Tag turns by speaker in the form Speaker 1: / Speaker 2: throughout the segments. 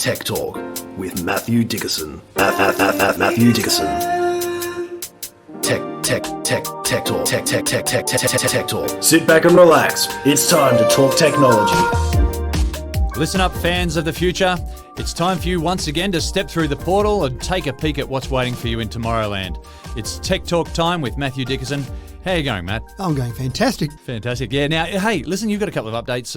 Speaker 1: Tech Talk with Matthew Dickerson. At Matthew Dickerson. Tech Talk. Sit back and relax. It's time to talk technology.
Speaker 2: Listen up, fans of the future. It's time for you once again to step through the portal and take a peek at what's waiting for you in Tomorrowland. It's Tech Talk time with Matthew Dickerson. How are you going, Matt?
Speaker 3: I'm going fantastic.
Speaker 2: Fantastic. Yeah. Now, hey, listen, you've got a couple of updates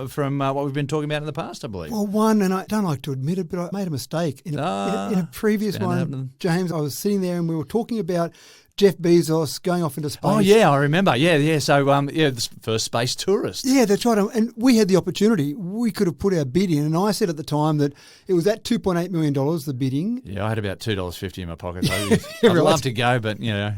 Speaker 2: from what we've been talking about in the past, I believe.
Speaker 3: Well, one, and I don't like to admit it, but I made a mistake. In a previous one, James, I was sitting there and we were talking about Jeff Bezos going off into space.
Speaker 2: Oh, yeah, I remember. Yeah. So, the first space tourist.
Speaker 3: Yeah, that's right. And we had the opportunity. We could have put our bid in. And I said at the time that it was at $2.8 million, the bidding.
Speaker 2: Yeah, I had about $2.50 in my pocket. So I'd love to go, but, anyway.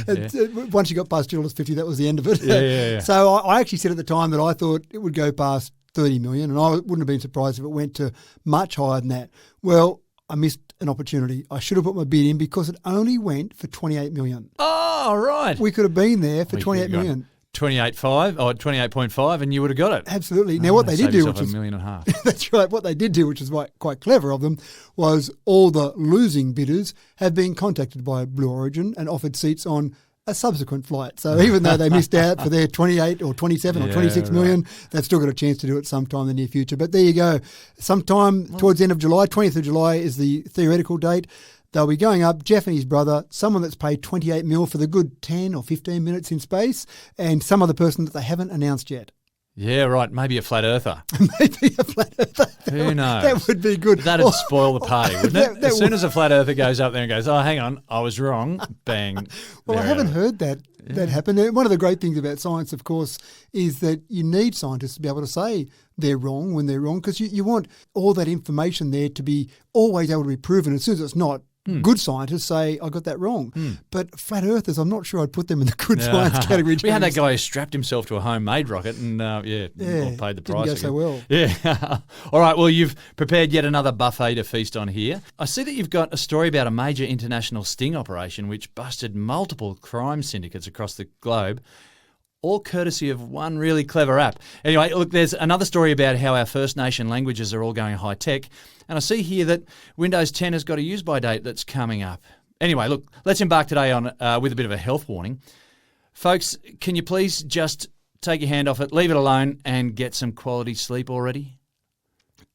Speaker 2: Yeah.
Speaker 3: Once you got past $2.50, that was the end of it.
Speaker 2: Yeah.
Speaker 3: So I actually said at the time that I thought it would go past 30 million, and I wouldn't have been surprised if it went to much higher than that. Well, I missed an opportunity. I should have put my bid in because it only went for 28 million.
Speaker 2: Oh, right.
Speaker 3: We could have been there for 28 million.
Speaker 2: 28.5 or 28.5 and you would have got it.
Speaker 3: Absolutely. Now, what they did do, which is
Speaker 2: $1.5 million.
Speaker 3: That's right. What they did do, which is quite clever of them, was all the losing bidders have been contacted by Blue Origin and offered seats on a subsequent flight. So even though they missed out for their 28 or 27 or 26 million, they've still got a chance to do it sometime in the near future. But there you go. Sometime towards the end of July, 20th of July is the theoretical date. They'll be going up, Jeff and his brother, someone that's paid 28 mil for the good 10 or 15 minutes in space, and some other person that they haven't announced yet.
Speaker 2: Yeah, right. Maybe a flat earther.
Speaker 3: Maybe a flat earther.
Speaker 2: Who knows?
Speaker 3: That would be good.
Speaker 2: That'd spoil the party, wouldn't it? As soon as a flat earther goes up there and goes, oh, hang on, I was wrong, bang.
Speaker 3: Well, I haven't heard that happen. One of the great things about science, of course, is that you need scientists to be able to say they're wrong when they're wrong, because you want all that information there to be always able to be proven. As soon as it's not, good scientists say, I got that wrong. But flat earthers, I'm not sure I'd put them in the good science category.
Speaker 2: We had that guy who strapped himself to a homemade rocket and, all paid the price.
Speaker 3: Didn't go so well.
Speaker 2: Yeah. All right, well, you've prepared yet another buffet to feast on here. I see that you've got a story about a major international sting operation which busted multiple crime syndicates across the globe, all courtesy of one really clever app. Anyway, look, there's another story about how our First Nation languages are all going high-tech, and I see here that Windows 10 has got a use-by date that's coming up. Anyway, look, let's embark today on with a bit of a health warning. Folks, can you please just take your hand off it, leave it alone, and get some quality sleep already?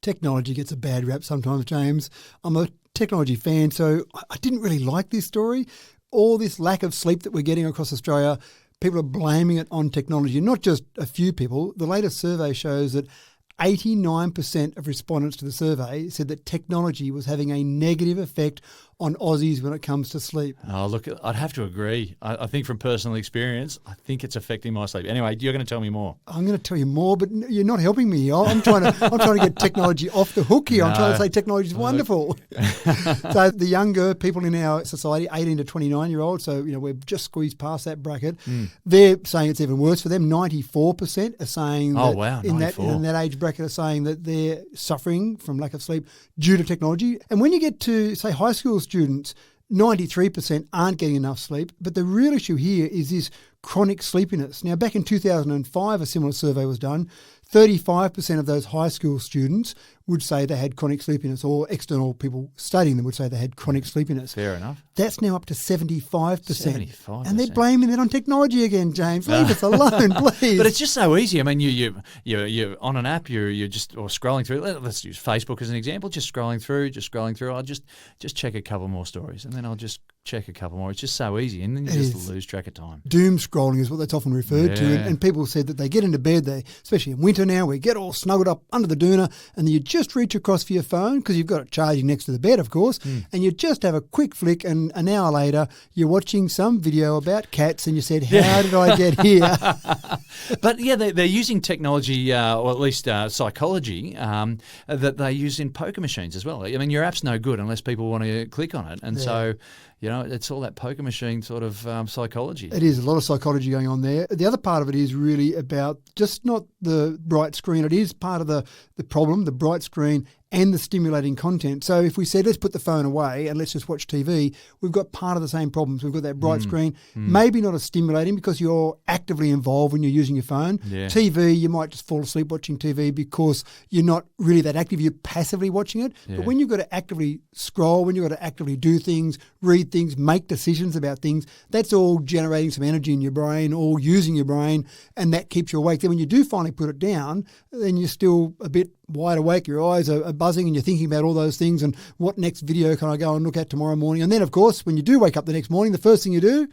Speaker 3: Technology gets a bad rap sometimes, James. I'm a technology fan, so I didn't really like this story. All this lack of sleep that we're getting across Australia, people are blaming it on technology, not just a few people. The latest survey shows that 89% of respondents to the survey said that technology was having a negative effect on Aussies when it comes to sleep.
Speaker 2: Oh, look, I'd have to agree. I think from personal experience, I think it's affecting my sleep. Anyway, you're going to tell me more.
Speaker 3: I'm going to tell you more, but you're not helping me. I'm trying to get technology off the hook here. No. I'm trying to say technology is wonderful. So the younger people in our society, 18 to 29-year-olds, so we've just squeezed past that bracket. They're saying it's even worse for them. 94% are saying in that age bracket are saying that they're suffering from lack of sleep due to technology. And when you get to, say, high school students, 93% aren't getting enough sleep. But the real issue here is this chronic sleepiness. Now, back in 2005, a similar survey was done. 35% of those high school students would say they had chronic sleepiness, or external people studying them would say they had chronic sleepiness.
Speaker 2: Fair enough.
Speaker 3: That's now up to 75%.
Speaker 2: 75%.
Speaker 3: And they're blaming it on technology again, James. Leave us alone, please.
Speaker 2: But it's just so easy. I mean, you're on an app, you're just or scrolling through. Let's use Facebook as an example. Just scrolling through. I'll just check a couple more stories, and then I'll just check a couple more. It's just so easy, and then you just lose track of time.
Speaker 3: Doom scrolling is what that's often referred to, and people said that they get into bed, especially in winter now, we get all snuggled up under the doona, and then you just reach across for your phone, because you've got it charging next to the bed, of course, and you just have a quick flick, and an hour later, you're watching some video about cats, and you said, how did I get here?
Speaker 2: But yeah, they're using technology, or at least psychology, that they use in poker machines as well. I mean, your app's no good unless people want to click on it, and so it's all that poker machine sort of psychology.
Speaker 3: It is a lot of psychology going on there. The other part of it is really about just not the bright screen. It is part of the problem, the bright screen and the stimulating content. So if we said, let's put the phone away and let's just watch TV, we've got part of the same problems. We've got that bright screen, maybe not as stimulating because you're actively involved when you're using your phone.
Speaker 2: Yeah.
Speaker 3: TV, you might just fall asleep watching TV because you're not really that active. You're passively watching it.
Speaker 2: Yeah.
Speaker 3: But when you've got to actively scroll, when you've got to actively do things, read things, make decisions about things, that's all generating some energy in your brain, all using your brain, and that keeps you awake. Then when you do finally put it down, then you're still a bit wide awake, your eyes are buzzing and you're thinking about all those things and what next video can I go and look at tomorrow morning. And then, of course, when you do wake up the next morning, the first thing you do,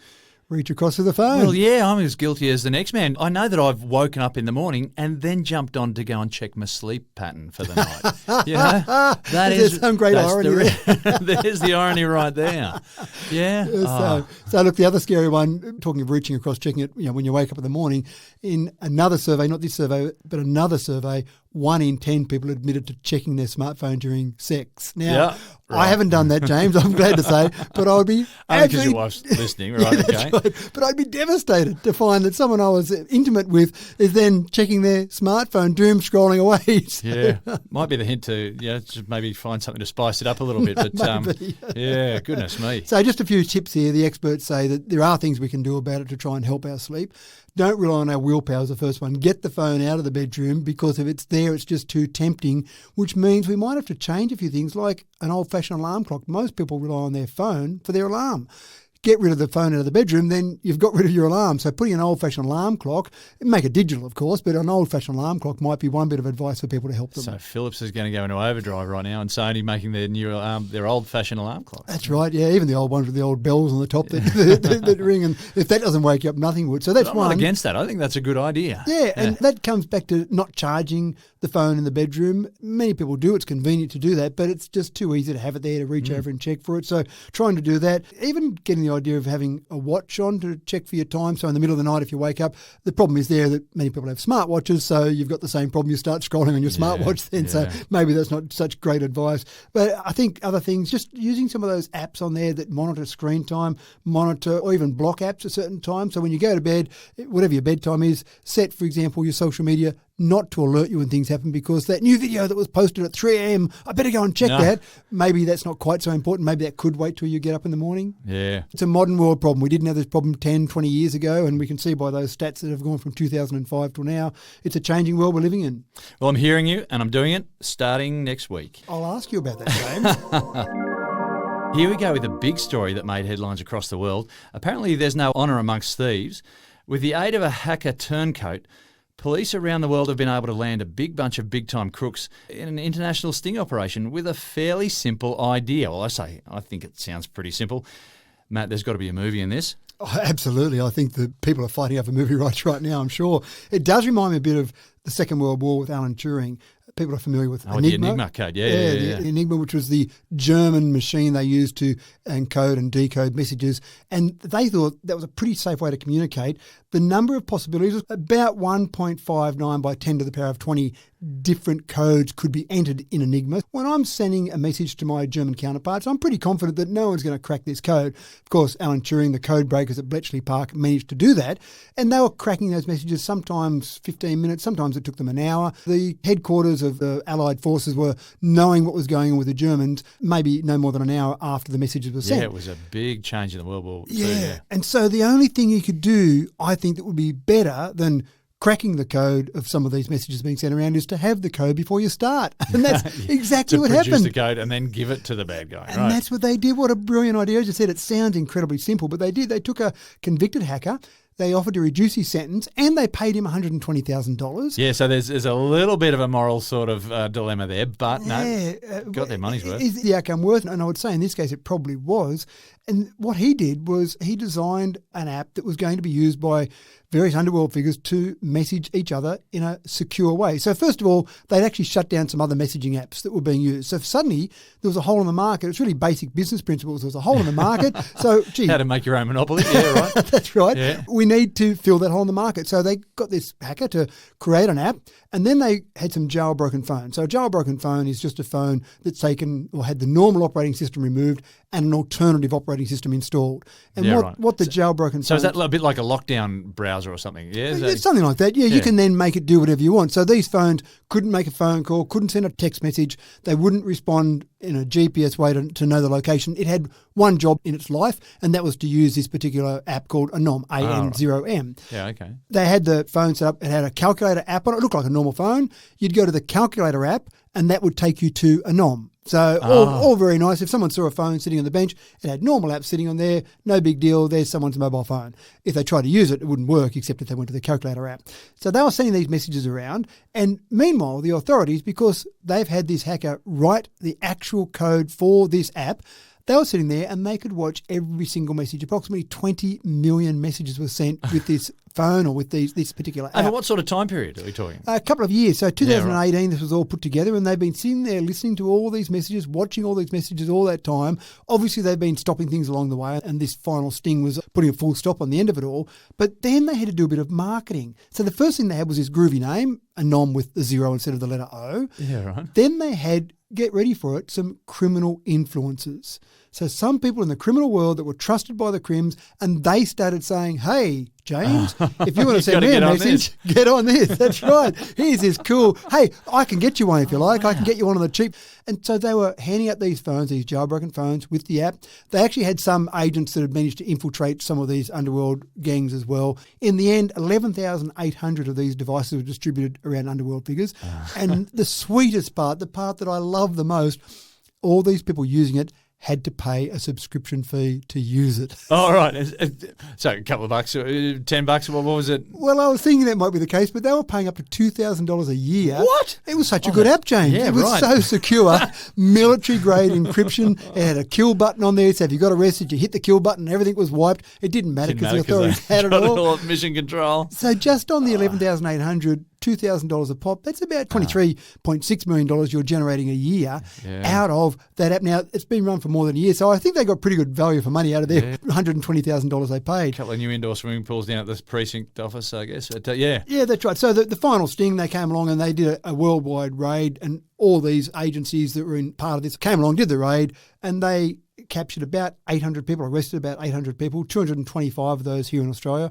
Speaker 3: reach across to the phone.
Speaker 2: Well, yeah, I'm as guilty as the next man. I know that I've woken up in the morning and then jumped on to go and check my sleep pattern for the night. You know,
Speaker 3: There's some great irony there.
Speaker 2: There's the irony right there. Yeah.
Speaker 3: So look, the other scary one, talking of reaching across, checking it, when you wake up in the morning, in another survey, not this survey, but another survey, 1 in 10 people admitted to checking their smartphone during sex. Now, I haven't done that, James, I'm glad to say, but I would be
Speaker 2: only because your wife's listening, right?
Speaker 3: Yeah,
Speaker 2: okay.
Speaker 3: Right. But I'd be devastated to find that someone I was intimate with is then checking their smartphone, doom scrolling away.
Speaker 2: Yeah, might be the hint to just maybe find something to spice it up a little bit. But yeah, goodness me.
Speaker 3: So just a few tips here. The experts say that there are things we can do about it to try and help our sleep. Don't rely on our willpower is the first one. Get the phone out of the bedroom because if it's there, it's just too tempting, which means we might have to change a few things like an old-fashioned alarm clock. Most people rely on their phone for their alarm. Get rid of the phone out of the bedroom, then you've got rid of your alarm. So putting an old-fashioned alarm clock, make it digital, of course, but an old-fashioned alarm clock might be one bit of advice for people to help them.
Speaker 2: So Philips is going to go into overdrive right now and Sony making their new their old-fashioned alarm clocks.
Speaker 3: That's right, yeah, even the old ones with the old bells on the top that ring, and if that doesn't wake you up, nothing would. So that's
Speaker 2: I'm
Speaker 3: one.
Speaker 2: not against that. I think that's a good idea.
Speaker 3: Yeah, and that comes back to not charging the phone in the bedroom. Many people do. It's convenient to do that, but it's just too easy to have it there to reach over and check for it. So trying to do that, even getting the idea of having a watch on to check for your time. So in the middle of the night, if you wake up, the problem is there that many people have smartwatches, so you've got the same problem. You start scrolling on your smartwatch then, so maybe that's not such great advice. But I think other things, just using some of those apps on there that monitor screen time, monitor or even block apps at certain times. So when you go to bed, whatever your bedtime is, set, for example, your social media not to alert you when things happen because that new video that was posted at 3 a.m, I better go and check that. Maybe that's not quite so important. Maybe that could wait till you get up in the morning.
Speaker 2: Yeah.
Speaker 3: It's a modern world problem. We didn't have this problem 10, 20 years ago, and we can see by those stats that have gone from 2005 till now, it's a changing world we're living in.
Speaker 2: Well, I'm hearing you, and I'm doing it starting next week.
Speaker 3: I'll ask you about that, James.
Speaker 2: Here we go with a big story that made headlines across the world. Apparently there's no honour amongst thieves. With the aid of a hacker turncoat, police around the world have been able to land a big bunch of big-time crooks in an international sting operation with a fairly simple idea. Well, I think it sounds pretty simple. Matt, there's got to be a movie in this.
Speaker 3: Oh, absolutely. I think that people are fighting over movie rights right now, I'm sure. It does remind me a bit of the Second World War with Alan Turing. People are familiar with Enigma.
Speaker 2: The Enigma code, yeah.
Speaker 3: The Enigma, which was the German machine they used to encode and decode messages. And they thought that was a pretty safe way to communicate. The number of possibilities was about 1.59 by 10 to the power of 20 different codes could be entered in Enigma. When I'm sending a message to my German counterparts, I'm pretty confident that no one's going to crack this code. Of course, Alan Turing, the code breakers at Bletchley Park, managed to do that. And they were cracking those messages sometimes 15 minutes, sometimes it took them an hour. The headquarters of the Allied forces were knowing what was going on with the Germans maybe no more than an hour after the messages were sent.
Speaker 2: Yeah, it was a big change in the World War II.
Speaker 3: Yeah, and so the only thing you could do, I think, that would be better than cracking the code of some of these messages being sent around is to have the code before you start. And that's exactly what happened.
Speaker 2: To produce the code and then give it to the bad guy.
Speaker 3: And that's what they did. What a brilliant idea. As you said, it sounds incredibly simple, but they did. They took a convicted hacker, they offered to reduce his sentence, and they paid him $120,000.
Speaker 2: Yeah, so there's a little bit of a moral sort of dilemma there, but got their money's worth.
Speaker 3: Is the outcome worth it? And I would say in this case it probably was. And what he did was he designed an app that was going to be used by various underworld figures to message each other in a secure way. So first of all, they'd actually shut down some other messaging apps that were being used. So suddenly there was a hole in the market. It's really basic business principles. There was a hole in the market. So,
Speaker 2: how to make your own monopoly. Yeah, right.
Speaker 3: That's right.
Speaker 2: Yeah.
Speaker 3: We need to fill that hole in the market. So they got this hacker to create an app, and then they had some jailbroken phones. So a jailbroken phone is just a phone that's taken or had the normal operating system removed and an alternative operating system installed. And what the jailbroken
Speaker 2: So is that a bit like a lockdown browser or something? Yeah,
Speaker 3: it's something like that. Yeah, you can then make it do whatever you want. So these phones couldn't make a phone call, couldn't send a text message. They wouldn't respond in a GPS way to know the location. It had one job in its life, and that was to use this particular app called Anom, A-N-0-M.
Speaker 2: Yeah, okay.
Speaker 3: They had the phone set up. It had a calculator app on it. It looked like a normal phone. You'd go to the calculator app, and that would take you to Anom. So all very nice. If someone saw a phone sitting on the bench, it had normal apps sitting on there, no big deal, there's someone's mobile phone. If they tried to use it, it wouldn't work except if they went to the calculator app. So they were sending these messages around, and meanwhile, the authorities, because they've had this hacker write the actual code for this app, they were sitting there and they could watch every single message. Approximately 20 million messages were sent with this phone or with this particular app.
Speaker 2: Over what sort of time period are we talking?
Speaker 3: A couple of years. So 2018, this was all put together, and they've been sitting there listening to all these messages, watching all these messages all that time. Obviously, they've been stopping things along the way, and this final sting was putting a full stop on the end of it all. But then they had to do a bit of marketing. So the first thing they had was this groovy name, Anom with the 0 instead of the letter O.
Speaker 2: Yeah, right.
Speaker 3: Then they had, get ready for it, some criminal influencers. So some people in the criminal world that were trusted by the crims, and they started saying, hey, James, if you want to send me a message, get on this. That's right. Here's this cool, hey, I can get you one if you like. I can get you one on the cheap. And so they were handing out these phones, these jailbroken phones with the app. They actually had some agents that had managed to infiltrate some of these underworld gangs as well. In the end, 11,800 of these devices were distributed around underworld figures. And the sweetest part, the part that I love the most, all these people using it had to pay a subscription fee to use it.
Speaker 2: Oh, right. So a couple of bucks, $10, what was it?
Speaker 3: Well, I was thinking that might be the case, but they were paying up to $2,000 a year.
Speaker 2: What?
Speaker 3: It was such a good app, James.
Speaker 2: Yeah,
Speaker 3: it was so secure, military-grade encryption. It had a kill button on there, so if you got arrested, you hit the kill button, everything was wiped. It didn't matter because the authorities had it all.
Speaker 2: Mission control.
Speaker 3: So just on the 11,800, $2,000 a pop, that's about $23.6 million you're generating a year out of that app. Now, it's been run for more than a year, so I think they got pretty good value for money out of their $120,000 they paid.
Speaker 2: A couple of new indoor swimming pools down at this precinct office, I guess.
Speaker 3: Yeah, that's right. So the final sting, they came along and they did a worldwide raid, and all these agencies that were in part of this came along, did the raid, and they captured about 800 people, arrested about 800 people, 225 of those here in Australia,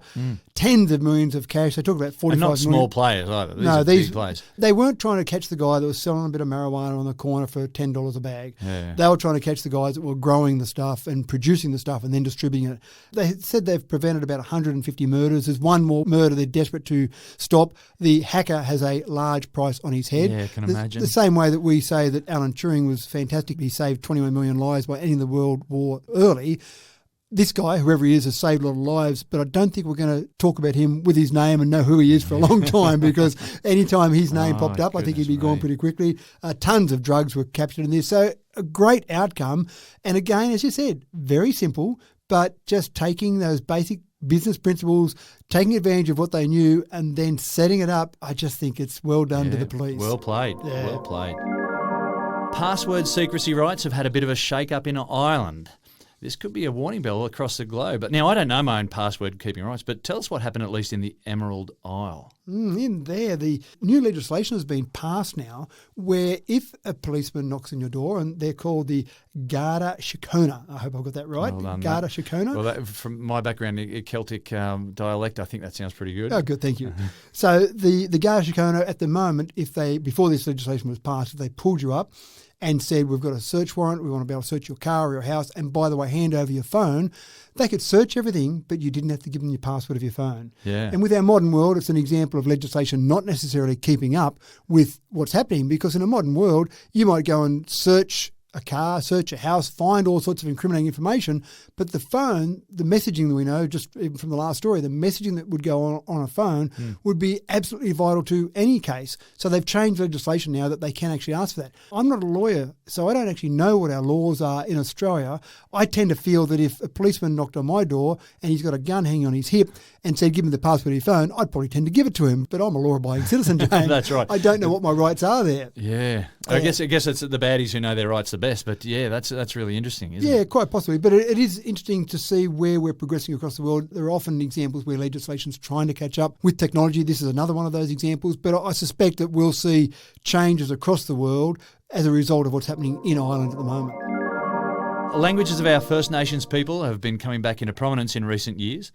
Speaker 3: tens of millions of cash. They talk about 45
Speaker 2: and not
Speaker 3: million.
Speaker 2: small players either. These big players.
Speaker 3: They weren't trying to catch the guy that was selling a bit of marijuana on the corner for $10 a bag.
Speaker 2: Yeah.
Speaker 3: They were trying to catch the guys that were growing the stuff and producing the stuff and then distributing it. They said they've prevented about 150 murders. There's one more murder they're desperate to stop. The hacker has a large price on his head.
Speaker 2: Yeah, I can imagine.
Speaker 3: The same way that we say that Alan Turing was fantastic. He saved 21 million lives by ending the World War early. This guy, whoever he is, has saved a lot of lives, but I don't think we're going to talk about him with his name and know who he is for a long time, because anytime his name popped up, I think he'd be gone pretty quickly. Tons of drugs were captured in this. So a great outcome. And again, as you said, very simple, but just taking those basic business principles, taking advantage of what they knew and then setting it up. I just think it's well done to the police.
Speaker 2: Well played.
Speaker 3: Yeah.
Speaker 2: Well played. Password secrecy rights have had a bit of a shake-up in Ireland. This could be a warning bell across the globe. Now, I don't know my own password keeping rights, but tell us what happened at least in the Emerald Isle.
Speaker 3: In there, the new legislation has been passed now where if a policeman knocks on your door, and they're called the Garda Síochána, I hope I've got that right,
Speaker 2: well done,
Speaker 3: Garda Síochána.
Speaker 2: Well, from my background in Celtic dialect, I think that sounds pretty good.
Speaker 3: Oh, good, thank you. So the Garda Síochána at the moment, before this legislation was passed, if they pulled you up and said, we've got a search warrant, we want to be able to search your car or your house, and by the way, hand over your phone, they could search everything, but you didn't have to give them your password of your phone.
Speaker 2: Yeah.
Speaker 3: And with our modern world, it's an example of legislation not necessarily keeping up with what's happening, because in a modern world, you might go and search a car, search a house, find all sorts of incriminating information, but the phone, the messaging that we know, just even from the last story, the messaging that would go on a phone would be absolutely vital to any case. So they've changed legislation now that they can actually ask for that. I'm not a lawyer, so I don't actually know what our laws are in Australia. I tend to feel that if a policeman knocked on my door and he's got a gun hanging on his hip and said, give me the password of your phone, I'd probably tend to give it to him. But I'm a law-abiding citizen, James.
Speaker 2: That's right.
Speaker 3: I don't know what my rights are there.
Speaker 2: Yeah. I guess it's the baddies who know their rights the the best. But yeah, that's really interesting, isn't
Speaker 3: Yeah,
Speaker 2: it?
Speaker 3: quite possibly. But it is interesting to see where we're progressing across the world. There are often examples where legislation's trying to catch up with technology. This is another one of those examples. But I suspect that we'll see changes across the world as a result of what's happening in Ireland at the moment.
Speaker 2: Languages of our First Nations people have been coming back into prominence in recent years.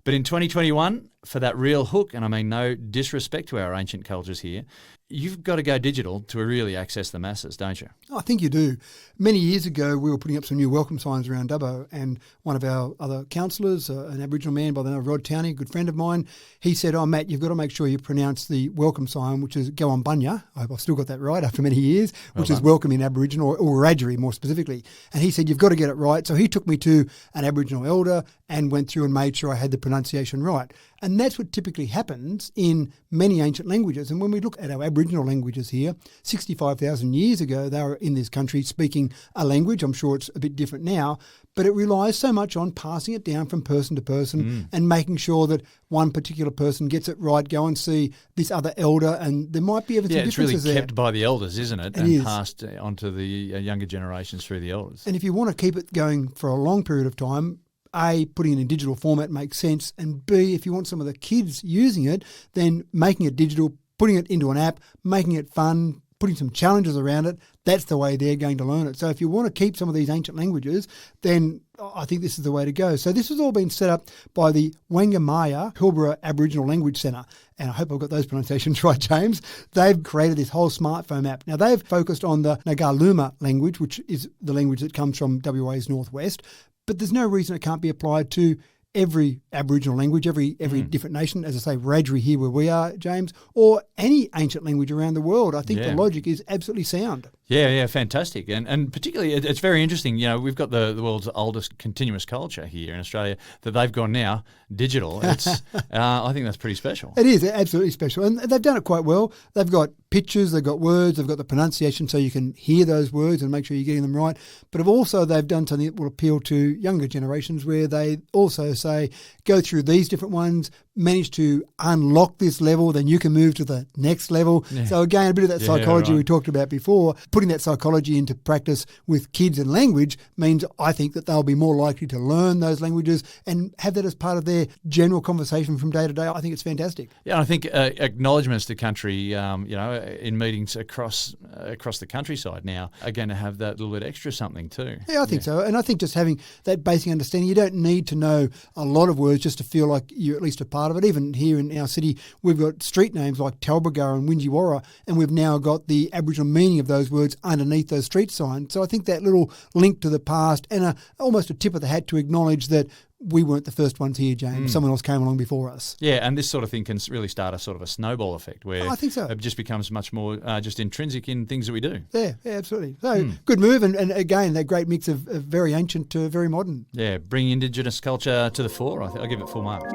Speaker 2: But in 2021, for that real hook, and I mean no disrespect to our ancient cultures here, you've got to go digital to really access the masses, don't you?
Speaker 3: I think you do. Many years ago, we were putting up some new welcome signs around Dubbo, and one of our other councillors, an Aboriginal man by the name of Rod Towney, a good friend of mine, he said, "Oh, Matt, you've got to make sure you pronounce the welcome sign, which is go on bunya." I hope I've still got that right after many years, which is welcome in Aboriginal, or Wiradjuri more specifically. And he said, "You've got to get it right." So he took me to an Aboriginal elder and went through and made sure I had the pronunciation right. And that's what typically happens in many ancient languages. And when we look at our Aboriginal languages here, 65,000 years ago, they were in this country speaking a language. I'm sure it's a bit different now, but it relies so much on passing it down from person to person and making sure that one particular person gets it right. Go and see this other elder, and there might be some
Speaker 2: it's really
Speaker 3: differences there.
Speaker 2: kept by the elders, isn't it?
Speaker 3: It
Speaker 2: and
Speaker 3: is.
Speaker 2: passed on to the younger generations through the elders.
Speaker 3: And if you want to keep it going for a long period of time, A, putting it in digital format makes sense, and B, if you want some of the kids using it, then making it digital, putting it into an app, making it fun, putting some challenges around it, that's the way they're going to learn it. So if you want to keep some of these ancient languages, then I think this is the way to go. So this has all been set up by the Wangamaya Pilbara Aboriginal Language Centre. And I hope I've got those pronunciations right, James. They've created this whole smartphone app. Now, they've focused on the Nagaluma language, which is the language that comes from WA's northwest. But there's no reason it can't be applied to every Aboriginal language, every different nation, as I say, Wiradjuri here where we are, James, or any ancient language around the world. I think the logic is absolutely sound.
Speaker 2: Yeah, fantastic. And particularly, it's very interesting. You know, we've got the world's oldest continuous culture here in Australia that they've gone now digital. It's I think that's pretty special.
Speaker 3: It is absolutely special. And they've done it quite well. They've got pictures, they've got words, they've got the pronunciation so you can hear those words and make sure you're getting them right. But they've done something that will appeal to younger generations where they also say, go through these different ones, manage to unlock this level, then you can move to the next level. Yeah. So again, a bit of that psychology we talked about before, putting that psychology into practice with kids and language means I think that they'll be more likely to learn those languages and have that as part of their general conversation from day to day. I think it's fantastic.
Speaker 2: Yeah, I think acknowledgements to country, in meetings across the countryside now are going to have that little bit extra something too.
Speaker 3: Yeah, I think so. And I think just having that basic understanding, you don't need to know a lot of words just to feel like you're at least a part of it. Even here in our city, we've got street names like Talbragar and Winjiwarra, and we've now got the Aboriginal meaning of those words underneath those street signs. So I think that little link to the past and almost a tip of the hat to acknowledge that we weren't the first ones here, James. Someone else came along before us.
Speaker 2: Yeah, and this sort of thing can really start a sort of a snowball effect where
Speaker 3: I think so.
Speaker 2: It just becomes much more just intrinsic in things that we do.
Speaker 3: Yeah, absolutely. So good move, and again, that great mix of very ancient to very modern.
Speaker 2: Yeah, bring Indigenous culture to the fore. I'll give it full marks.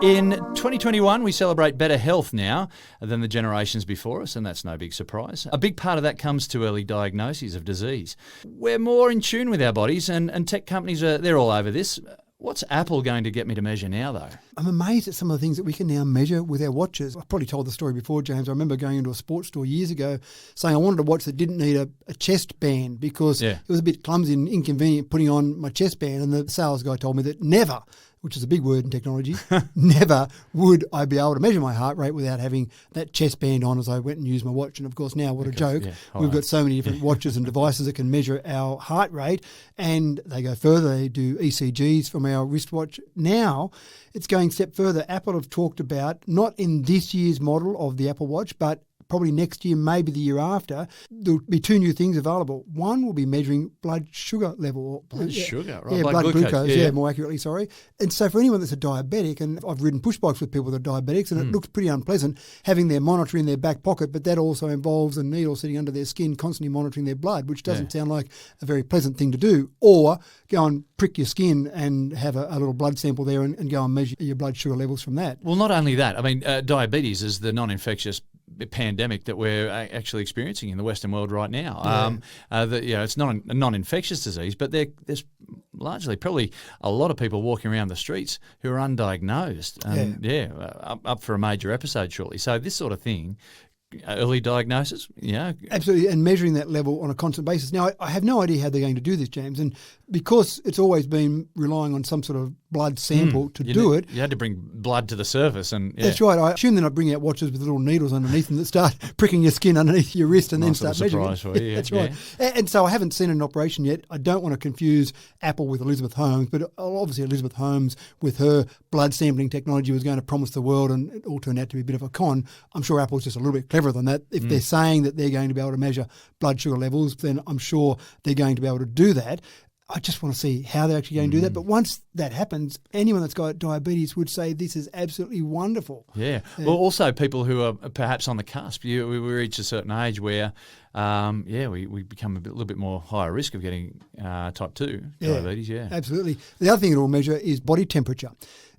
Speaker 2: In 2021, we celebrate better health now than the generations before us, and that's no big surprise. A big part of that comes to early diagnoses of disease. We're more in tune with our bodies, and tech companies, they're all over this. What's Apple going to get me to measure now, though?
Speaker 3: I'm amazed at some of the things that we can now measure with our watches. I've probably told the story before, James. I remember going into a sports store years ago saying I wanted a watch that didn't need a chest band because it was a bit clumsy and inconvenient putting on my chest band. And the sales guy told me that never, which is a big word in technology, never would I be able to measure my heart rate without having that chest band on as I went and used my watch. And of course now, what a joke. Yeah, we've got so many different watches and devices that can measure our heart rate, and they go further. They do ECGs from our wristwatch. Now it's going a step further. Apple have talked about, not in this year's model of the Apple Watch, but probably next year, maybe the year after, there'll be two new things available. One will be measuring blood sugar level.
Speaker 2: Blood sugar, right?
Speaker 3: Yeah, blood glucose, more accurately, sorry. And so for anyone that's a diabetic, and I've ridden push bikes with people that are diabetics, and it looks pretty unpleasant having their monitor in their back pocket, but that also involves a needle sitting under their skin constantly monitoring their blood, which doesn't sound like a very pleasant thing to do. Or go and prick your skin and have a little blood sample there and go and measure your blood sugar levels from that.
Speaker 2: Well, not only that, I mean, diabetes is the non-infectious pandemic that we're actually experiencing in the Western world right now. It's not a non-infectious disease, but there's largely probably a lot of people walking around the streets who are undiagnosed. Up for a major episode shortly. So this sort of thing early diagnosis. Yeah,
Speaker 3: Absolutely, and measuring that level on a constant basis. Now, I have no idea how they're going to do this, James, and because it's always been relying on some sort of blood sample to do it.
Speaker 2: You had to bring blood to the surface. And
Speaker 3: That's right. I assume they're not bringing out watches with little needles underneath them that start pricking your skin underneath your wrist and
Speaker 2: Nice
Speaker 3: then start
Speaker 2: little
Speaker 3: measuring
Speaker 2: surprise
Speaker 3: it.
Speaker 2: for you,
Speaker 3: That's
Speaker 2: yeah.
Speaker 3: right. And so I haven't seen an operation yet. I don't want to confuse Apple with Elizabeth Holmes, but obviously Elizabeth Holmes with her blood sampling technology was going to promise the world, and it all turned out to be a bit of a con. I'm sure Apple's just a little bit cleverer than that. If they're saying that they're going to be able to measure blood sugar levels, then I'm sure they're going to be able to do that. I just want to see how they're actually going to do that. But once that happens, anyone that's got diabetes would say this is absolutely wonderful.
Speaker 2: Yeah. Well, also people who are perhaps on the cusp. We reach a certain age where, we become a little bit more higher risk of getting type 2 diabetes. Yeah.
Speaker 3: Absolutely. The other thing it will measure is body temperature.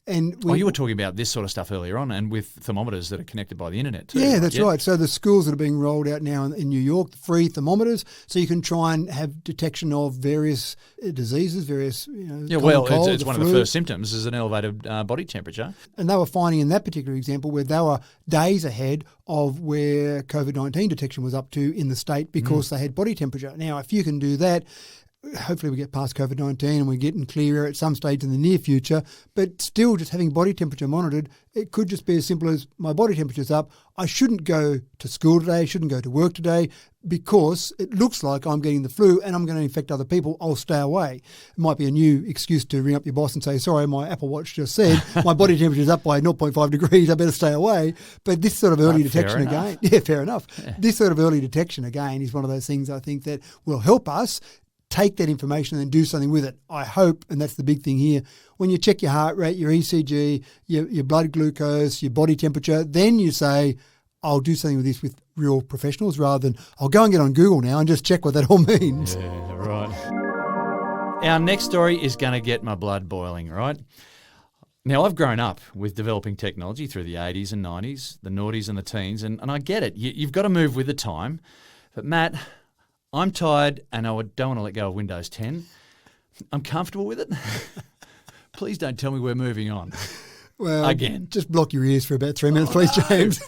Speaker 3: And
Speaker 2: you were talking about this sort of stuff earlier on, and with thermometers that are connected by the internet too.
Speaker 3: Yeah, that's right. So the schools that are being rolled out now in New York, free thermometers, so you can try and have detection of various diseases, various cold,
Speaker 2: it's one of the first symptoms is an elevated body temperature.
Speaker 3: And they were finding in that particular example where they were days ahead of where COVID-19 detection was up to in the state because they had body temperature. Now, if you can do that, hopefully we get past COVID-19 and we're getting clearer at some stage in the near future, but still just having body temperature monitored, it could just be as simple as my body temperature's up. I shouldn't go to school today, shouldn't go to work today because it looks like I'm getting the flu and I'm going to infect other people. I'll stay away. It might be a new excuse to ring up your boss and say, sorry, my Apple Watch just said my body temperature's up by 0.5 degrees, I better stay away. But this sort of early detection again, fair enough. Yeah. This sort of early detection again is one of those things I think that will help us take that information and do something with it. I hope, and that's the big thing here, when you check your heart rate, your ECG, your blood glucose, your body temperature, then you say, I'll do something with this with real professionals rather than I'll go and get on Google now and just check what that all means.
Speaker 2: Yeah, right. Our next story is going to get my blood boiling, right? Now, I've grown up with developing technology through the 80s and 90s, the noughties and the teens, and I get it. You've got to move with the time. But, Matt, I'm tired and I don't want to let go of Windows 10. I'm comfortable with it. Please don't tell me we're moving on.
Speaker 3: Well,
Speaker 2: again.
Speaker 3: Just block your ears for about 3 minutes, please, James.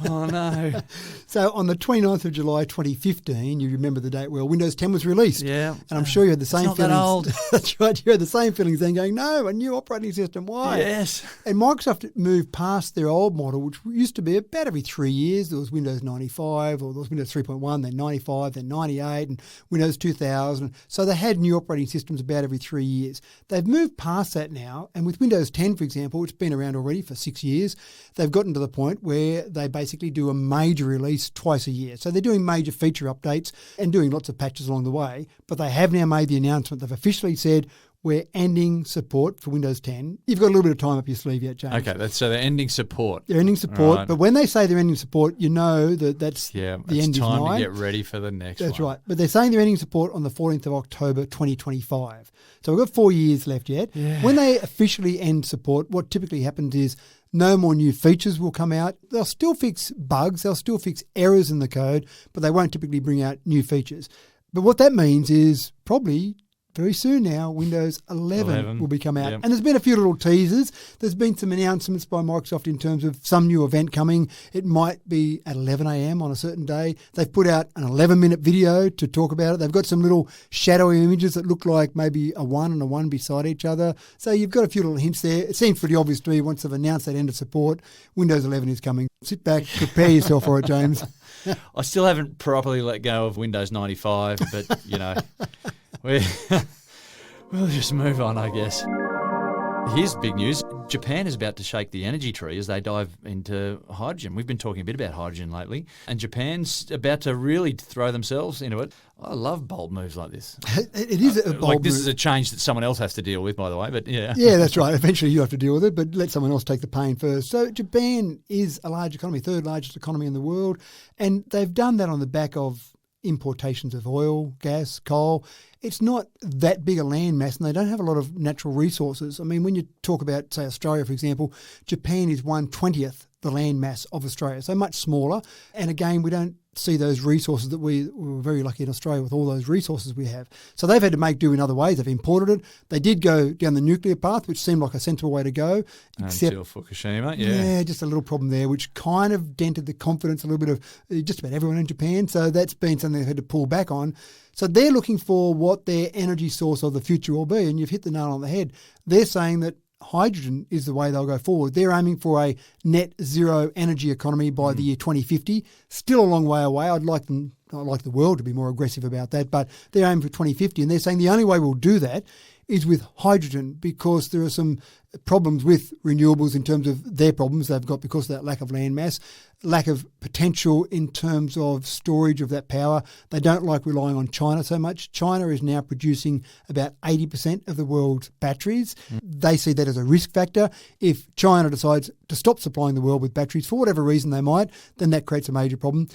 Speaker 2: Oh, no.
Speaker 3: So on the 29th of July 2015, you remember the date well, Windows 10 was released.
Speaker 2: Yeah.
Speaker 3: And I'm sure you had the same
Speaker 2: not
Speaker 3: feelings.
Speaker 2: That old.
Speaker 3: That's right. You had the same feelings then going, no, a new operating system, why?
Speaker 2: Yes.
Speaker 3: And Microsoft moved past their old model, which used to be about every 3 years. There was Windows 95 or there was Windows 3.1, then 95, then 98 and Windows 2000. So they had new operating systems about every 3 years. They've moved past that now. And with Windows 10, for example, it's been around already for 6 years. They've gotten to the point where they basically do a major release twice a year. So they're doing major feature updates and doing lots of patches along the way. But they have now made the announcement. They've officially said we're ending support for Windows 10. You've got a little bit of time up your sleeve yet, James.
Speaker 2: Okay, so they're ending support.
Speaker 3: They're ending support.
Speaker 2: Right.
Speaker 3: But when they say they're ending support, you know that's the end is nigh.
Speaker 2: It's time to get ready for the next one.
Speaker 3: That's right. But they're saying they're ending support on the 14th of October 2025. So we've got 4 years left yet.
Speaker 2: Yeah.
Speaker 3: When they officially end support, what typically happens is no more new features will come out. They'll still fix bugs. They'll still fix errors in the code, but they won't typically bring out new features. But what that means is probably very soon now, Windows 11 will be come out.
Speaker 2: Yep.
Speaker 3: And there's been a few little teasers. There's been some announcements by Microsoft in terms of some new event coming. It might be at 11 a.m. on a certain day. They've put out an 11-minute video to talk about it. They've got some little shadowy images that look like maybe a 1 and a 1 beside each other. So you've got a few little hints there. It seems pretty obvious to me once they've announced that end of support, Windows 11 is coming. Sit back, prepare yourself for it, James.
Speaker 2: I still haven't properly let go of Windows 95, but, we'll just move on, I guess. Here's big news. Japan is about to shake the energy tree as they dive into hydrogen. We've been talking a bit about hydrogen lately, and Japan's about to really throw themselves into it. I love bold moves like this.
Speaker 3: It is a bold move.
Speaker 2: This is a change that someone else has to deal with, by the way, but yeah.
Speaker 3: Yeah, that's right. Eventually you have to deal with it, but let someone else take the pain first. So Japan is a large economy, third largest economy in the world, and they've done that on the back of importations of oil, gas, coal. It's not that big a landmass and they don't have a lot of natural resources. I mean, when you talk about, say, Australia, for example, Japan is 1/20th the land mass of Australia, so much smaller. And again, we don't see those resources that we were very lucky in Australia with all those resources we have. So they've had to make do in other ways. They've imported it. They did go down the nuclear path, which seemed like a sensible way to go.
Speaker 2: Until Fukushima,
Speaker 3: Yeah, just a little problem there, which kind of dented the confidence a little bit of just about everyone in Japan. So that's been something they've had to pull back on. So they're looking for what their energy source of the future will be. And you've hit the nail on the head. They're saying that hydrogen is the way they'll go forward. They're aiming for a net zero energy economy by the year 2050. Still a long way away. I'd like the world to be more aggressive about that, but they're aiming for 2050, and they're saying the only way we'll do that is with hydrogen, because there are some problems with renewables in terms of their problems they've got because of that lack of land mass, lack of potential in terms of storage of that power. They don't like relying on China so much. China is now producing about 80% of the world's batteries. They see that as a risk factor. If China decides to stop supplying the world with batteries for whatever reason they might, then that creates a major problem.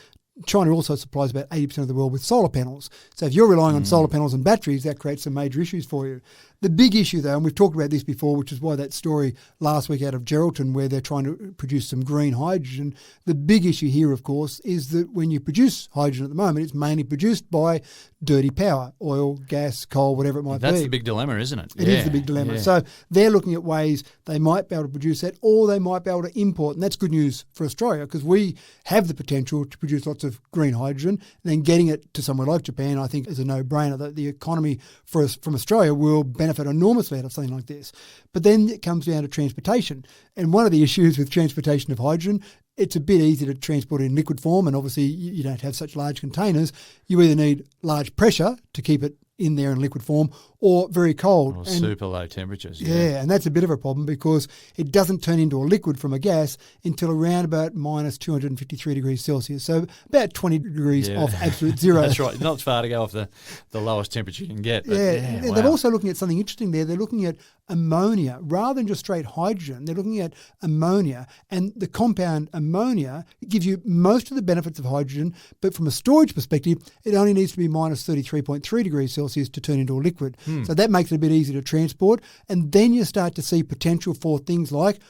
Speaker 3: China also supplies about 80% of the world with solar panels. So if you're relying on solar panels and batteries, that creates some major issues for you. The big issue, though, and we've talked about this before, which is why that story last week out of Geraldton where they're trying to produce some green hydrogen, the big issue here, of course, is that when you produce hydrogen at the moment, it's mainly produced by dirty power, oil, gas, coal, whatever it might be.
Speaker 2: That's the big dilemma, isn't it?
Speaker 3: It is the big dilemma.
Speaker 2: Yeah.
Speaker 3: So they're looking at ways they might be able to produce that, or they might be able to import. And that's good news for Australia because we have the potential to produce lots of green hydrogen. And then getting it to somewhere like Japan, I think, is a no-brainer. That the economy for us from Australia will benefit enormously out of something like this. But then it comes down to transportation. And one of the issues with transportation of hydrogen, it's a bit easy to transport it in liquid form, and obviously you don't have such large containers. You either need large pressure to keep it in there in liquid form or very cold.
Speaker 2: Or super low temperatures.
Speaker 3: Yeah, and that's a bit of a problem because it doesn't turn into a liquid from a gas until around about minus 253 degrees Celsius. So about 20 degrees off absolute zero.
Speaker 2: That's right. Not far to go off the lowest temperature you can get. But
Speaker 3: And they're also looking at something interesting there. They're looking at ammonia rather than just straight hydrogen. They're looking at ammonia, and the compound ammonia gives you most of the benefits of hydrogen, but from a storage perspective, it only needs to be minus 33.3 degrees Celsius to turn into a liquid. So that makes it a bit easier to transport. And then you start to see potential for things like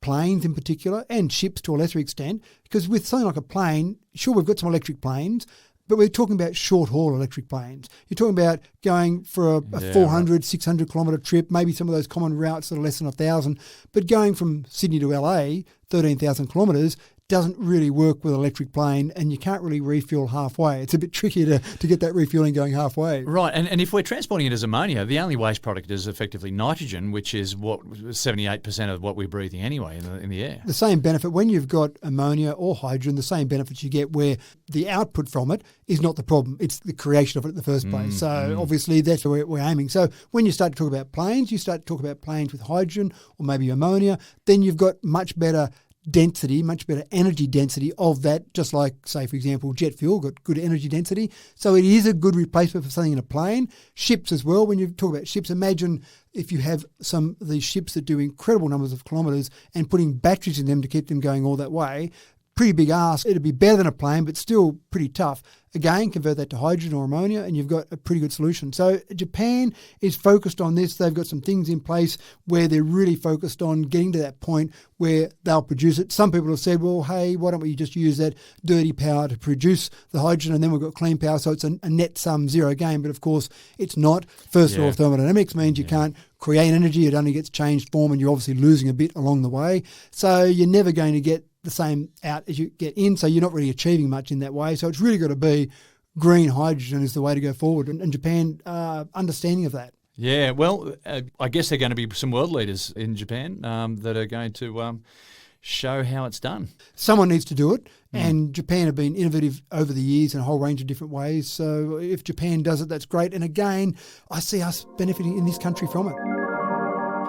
Speaker 3: planes in particular and ships to a lesser extent, because with something like a plane, sure, we've got some electric planes, but we're talking about short-haul electric planes. You're talking about going for a 400, 600-kilometre trip, maybe some of those common routes that are less than 1,000, but going from Sydney to LA, 13,000 kilometres, doesn't really work with an electric plane, and you can't really refuel halfway. It's a bit trickier to get that refueling going halfway.
Speaker 2: Right, and if we're transporting it as ammonia, the only waste product is effectively nitrogen, which is 78% of what we're breathing anyway in the air.
Speaker 3: The same benefit, when you've got ammonia or hydrogen, the same benefits you get where the output from it is not the problem. It's the creation of it in the first place. So obviously that's where we're aiming. So when you start to talk about planes, you start to talk about planes with hydrogen or maybe ammonia, then you've got much better density, much better energy density of that, just like, say, for example, jet fuel got good energy density. So it is a good replacement for something in a plane. Ships as well, when you talk about ships, imagine if you have some of these ships that do incredible numbers of kilometres and putting batteries in them to keep them going all that way. Pretty big ask. It'd be better than a plane, but still pretty tough. Again, convert that to hydrogen or ammonia and you've got a pretty good solution. So Japan is focused on this. They've got some things in place where they're really focused on getting to that point where they'll produce it. Some people have said, well, hey, why don't we just use that dirty power to produce the hydrogen and then we've got clean power, so it's a net sum zero game. But of course, it's not. First law of thermodynamics means you can't create energy. It only gets changed form and you're obviously losing a bit along the way. So you're never going to get the same out as you get in, so you're not really achieving much in that way. So it's really got to be green hydrogen is the way to go forward, and Japan understanding of that.
Speaker 2: Yeah, well, I guess there are going to be some world leaders in Japan that are going to show how it's done.
Speaker 3: Someone needs to do it, and Japan have been innovative over the years in a whole range of different ways. So if Japan does it, that's great. And again, I see us benefiting in this country from it.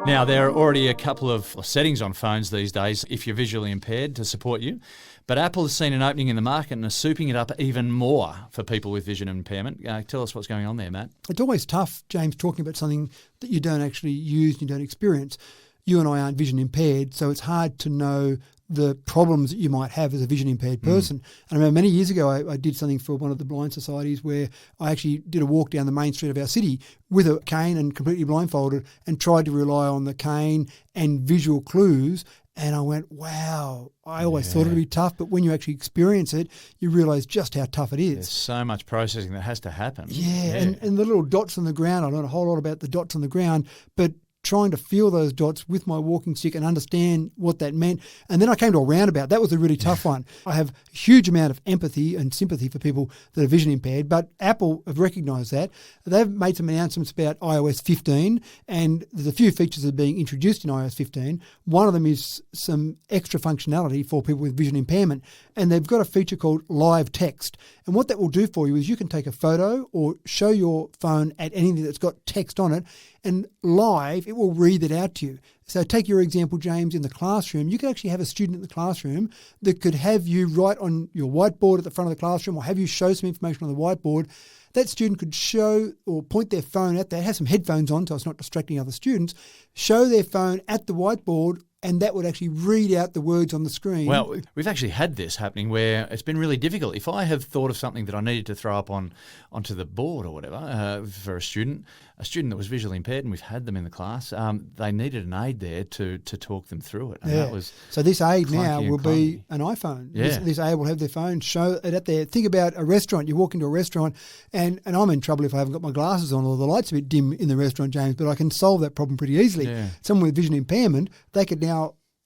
Speaker 2: Now, there are already a couple of settings on phones these days if you're visually impaired to support you, but Apple has seen an opening in the market and is souping it up even more for people with vision impairment. Tell us what's going on there, Matt.
Speaker 3: It's always tough, James, talking about something that you don't actually use, you don't experience. You and I aren't vision impaired, so it's hard to know the problems that you might have as a vision impaired person. And I remember many years ago I did something for one of the blind societies where I actually did a walk down the main street of our city with a cane and completely blindfolded and tried to rely on the cane and visual clues And I went, wow, I always thought it'd be tough, but when you actually experience it, you realise just how tough it is.
Speaker 2: There's so much processing that has to happen.
Speaker 3: Yeah. And the little dots on the ground, I don't know a whole lot about the dots on the ground, but trying to feel those dots with my walking stick and understand what that meant. And then I came to a roundabout. That was a really tough one. I have a huge amount of empathy and sympathy for people that are vision impaired, but Apple have recognised that. They've made some announcements about iOS 15, and there's a few features that are being introduced in iOS 15. One of them is some extra functionality for people with vision impairment, and they've got a feature called live text. And what that will do for you is you can take a photo or show your phone at anything that's got text on it, and live, it will read it out to you. So take your example, James, in the classroom. You could actually have a student in the classroom that could have you write on your whiteboard at the front of the classroom or have you show some information on the whiteboard. That student could show or point their phone at that, have some headphones on so it's not distracting other students, show their phone at the whiteboard, and that would actually read out the words on the screen.
Speaker 2: Well, we've actually had this happening where it's been really difficult. If I have thought of something that I needed to throw up onto the board or whatever for a student that was visually impaired, and we've had them in the class, they needed an aid there to talk them through it. And that was
Speaker 3: so this aid now
Speaker 2: clunky
Speaker 3: will
Speaker 2: and
Speaker 3: be an iPhone.
Speaker 2: Yeah.
Speaker 3: This aid will have their phone, show it at there. Think about a restaurant. You walk into a restaurant, and I'm in trouble if I haven't got my glasses on or the light's a bit dim in the restaurant, James, but I can solve that problem pretty easily.
Speaker 2: Yeah.
Speaker 3: Someone with vision impairment, they could now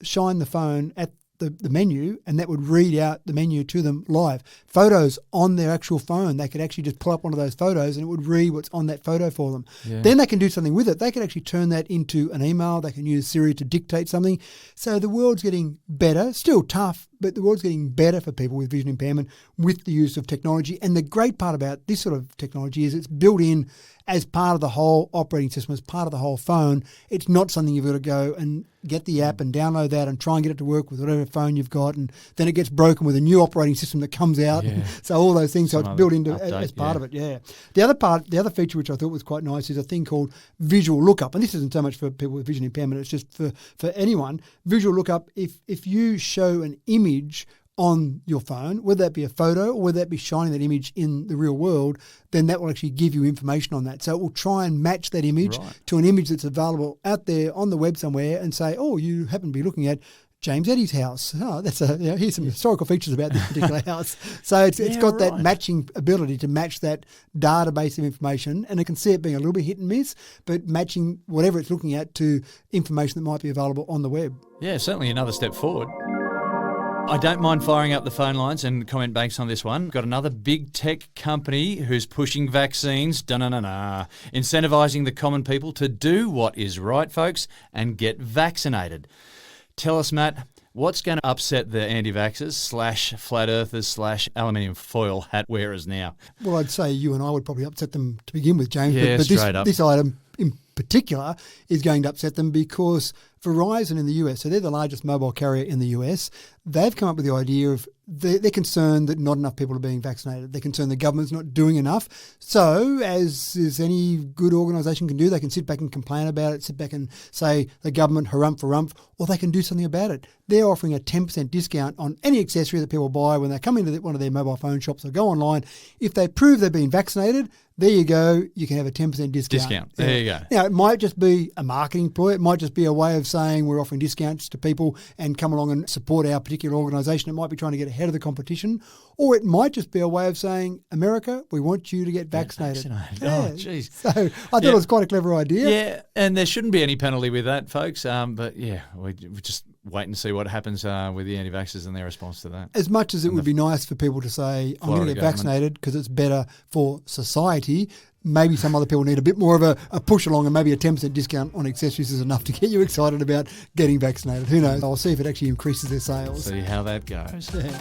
Speaker 3: shine the phone at the menu, and that would read out the menu to them live. Photos on their actual phone, they could actually just pull up one of those photos and it would read what's on that photo for them.
Speaker 2: Yeah.
Speaker 3: Then they can do something with it. They can actually turn that into an email. They can use Siri to dictate something. So the world's getting better, still tough, but the world's getting better for people with vision impairment with the use of technology. And the great part about this sort of technology is it's built in as part of the whole operating system, as part of the whole phone. It's not something you've got to go and get the app and download that and try and get it to work with whatever phone you've got, and then it gets broken with a new operating system that comes out.
Speaker 2: Yeah.
Speaker 3: So all those things, so it's built into
Speaker 2: update,
Speaker 3: as part of it. Yeah. The other feature which I thought was quite nice is a thing called visual lookup, and this isn't so much for people with vision impairment. It's just for anyone. Visual lookup. If you show an image on your phone, whether that be a photo or whether that be shining that image in the real world, then that will actually give you information on that. So it will try and match that image to an image that's available out there on the web somewhere and say, oh, you happen to be looking at James Eddy's house. Oh, that's here's some historical features about this particular house. So it's got that matching ability to match that database of information, and I can see it being a little bit hit and miss, but matching whatever it's looking at to information that might be available on the web.
Speaker 2: Yeah, certainly another step forward. I don't mind firing up the phone lines and comment banks on this one. Got another big tech company who's pushing vaccines, incentivising the common people to do what is right, folks, and get vaccinated. Tell us, Matt, what's going to upset the anti-vaxxers / flat earthers / aluminium foil hat wearers now?
Speaker 3: Well, I'd say you and I would probably upset them to begin with, James.
Speaker 2: Yeah,
Speaker 3: but
Speaker 2: straight up.
Speaker 3: This item in particular is going to upset them because Verizon in the US, so they're the largest mobile carrier in the US, they've come up with the idea of they're concerned that not enough people are being vaccinated. They're concerned the government's not doing enough. So, as any good organisation can do, they can sit back and complain about it, sit back and say the government harumph for rumph, or they can do something about it. They're offering a 10% discount on any accessory that people buy when they come into one of their mobile phone shops or go online. If they prove they've been vaccinated, there you go, you can have a 10% discount.
Speaker 2: There you go.
Speaker 3: Now, it might just be a marketing ploy. It might just be a way of saying we're offering discounts to people and come along and support our particular organisation. It might be trying to get ahead of the competition. Or it might just be a way of saying, America, we want you to get vaccinated.
Speaker 2: Oh, jeez.
Speaker 3: So I thought it was quite a clever idea.
Speaker 2: Yeah, and there shouldn't be any penalty with that, folks. But yeah, we just wait and see what happens with the anti-vaxxers and their response to that.
Speaker 3: As much as it would be nice for people to say, I'm going to get vaccinated because it's better for society, maybe some other people need a bit more of a push along, and maybe a 10% discount on accessories is enough to get you excited about getting vaccinated. Who knows? I'll see if it actually increases their sales.
Speaker 2: See how that goes. Yeah.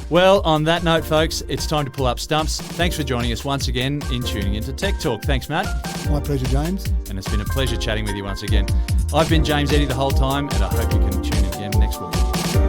Speaker 2: Well, on that note, folks, it's time to pull up stumps. Thanks for joining us once again in tuning into Tech Talk. Thanks, Matt.
Speaker 3: My pleasure, James.
Speaker 2: And it's been a pleasure chatting with you once again. I've been James Eddy the whole time, and I hope you can tune in again next week.